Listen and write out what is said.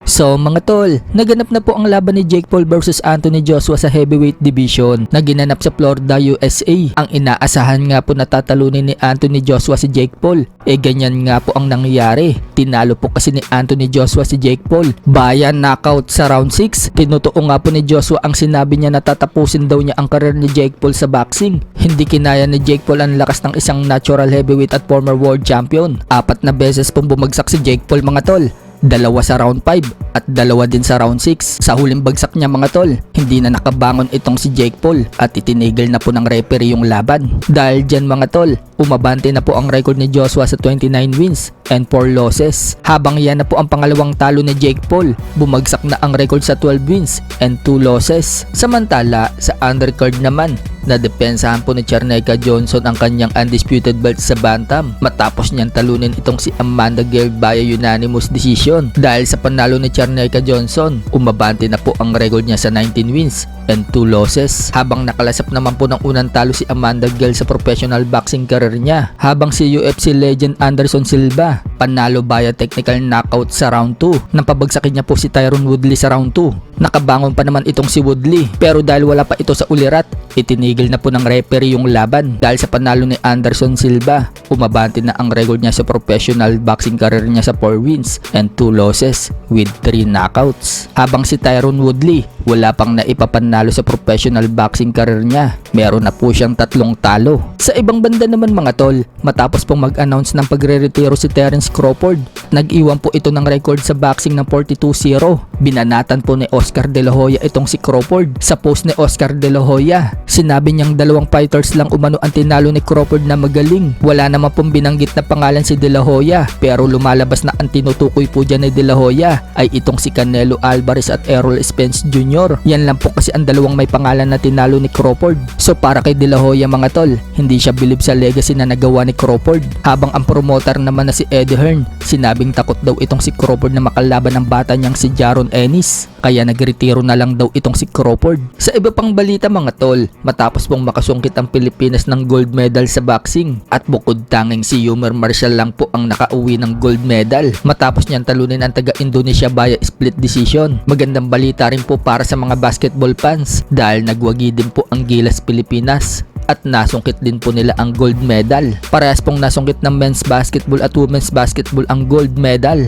So mga tol, naganap na po ang laban ni Jake Paul versus Anthony Joshua sa heavyweight division na ginanap sa Florida, USA. Ang inaasahan nga po na tatalunin ni Anthony Joshua si Jake Paul. Ganyan nga po ang nangyayari. Tinalo po kasi ni Anthony Joshua si Jake Paul. Bayan knockout sa round 6. Tinutuo nga po ni Joshua ang sinabi niya na tatapusin daw niya ang karir ni Jake Paul sa boxing. Hindi kinaya ni Jake Paul ang lakas ng isang natural heavyweight at former world champion. 4 na beses pong bumagsak si Jake Paul mga tol. 2 sa round 5 at 2 din sa round 6. Sa huling bagsak niya mga tol, hindi na nakabangon itong si Jake Paul at itinigil na po ng referee yung laban. Dahil dyan mga tol, umabante na po ang record ni Joshua sa 29 wins and 4 losses. Habang yan na po ang pangalawang talo ni Jake Paul, bumagsak na ang record sa 12 wins and 2 losses. Samantala, sa undercard naman, nadepensahan po ni Charneka Johnson ang kanyang undisputed belt sa bantam matapos niyang talunin itong si Amanda Gale via unanimous decision. Dahil sa panalo ni Charneka Johnson, umabante na po ang record niya sa 19 wins and 2 losses. Habang nakalasap naman po ng unang talo si Amanda Gale sa professional boxing career niya. Habang si UFC legend Anderson Silva, panalo via technical knockout sa round 2 nang pabagsakin niya po si Tyron Woodley sa round 2. Nakabangon pa naman itong si Woodley pero dahil wala pa ito sa ulirat, itinigil na po ng referee yung laban. Dahil sa panalo ni Anderson Silva, umabante na ang record niya sa professional boxing career niya sa 4 wins and 2 losses with 3 knockouts. Habang si Tyron Woodley, wala pang naipapanalo sa professional boxing career niya. Meron na po siyang 3 talo. Sa ibang banda naman mga tol, matapos pong mag-announce ng pagre-retiro si Terence Crawford, nag-iwan po ito ng record sa boxing ng 42-0. Binanatan po ni Oscar De La Hoya itong si Crawford. Sa post ni Oscar De La Hoya, sinabi niyang 2 fighters lang umano ang tinalo ni Crawford na magaling. Wala naman pong binanggit na pangalan si De La Hoya, pero lumalabas na ang tinutukoy po dyan ni De La Hoya ay itong si Canelo Alvarez at Errol Spence Jr. Yan lang po kasi ang 2 may pangalan na tinalo ni Crawford. So para kay De La Hoya mga tol, hindi siya bilib sa legacy na nagawa ni Crawford. Habang ang promoter naman na si Eddie Hearn, sinabing takot daw itong si Crawford na makalaban ng bata niyang si Jaron Ennis. Kaya nagretiro na lang daw itong si Crawford. Sa iba pang balita mga tol, matapos pong makasungkit ang Pilipinas ng gold medal sa boxing at bukod tanging si Yumar Marshall lang po ang nakauwi ng gold medal matapos niyang talunin ang taga-Indonesia via split decision. Magandang balita rin po para sa mga basketball fans dahil nagwagi din po ang Gilas Pilipinas at nasungkit din po nila ang gold medal. Parehas pong nasungkit ng men's basketball at women's basketball ang gold medal.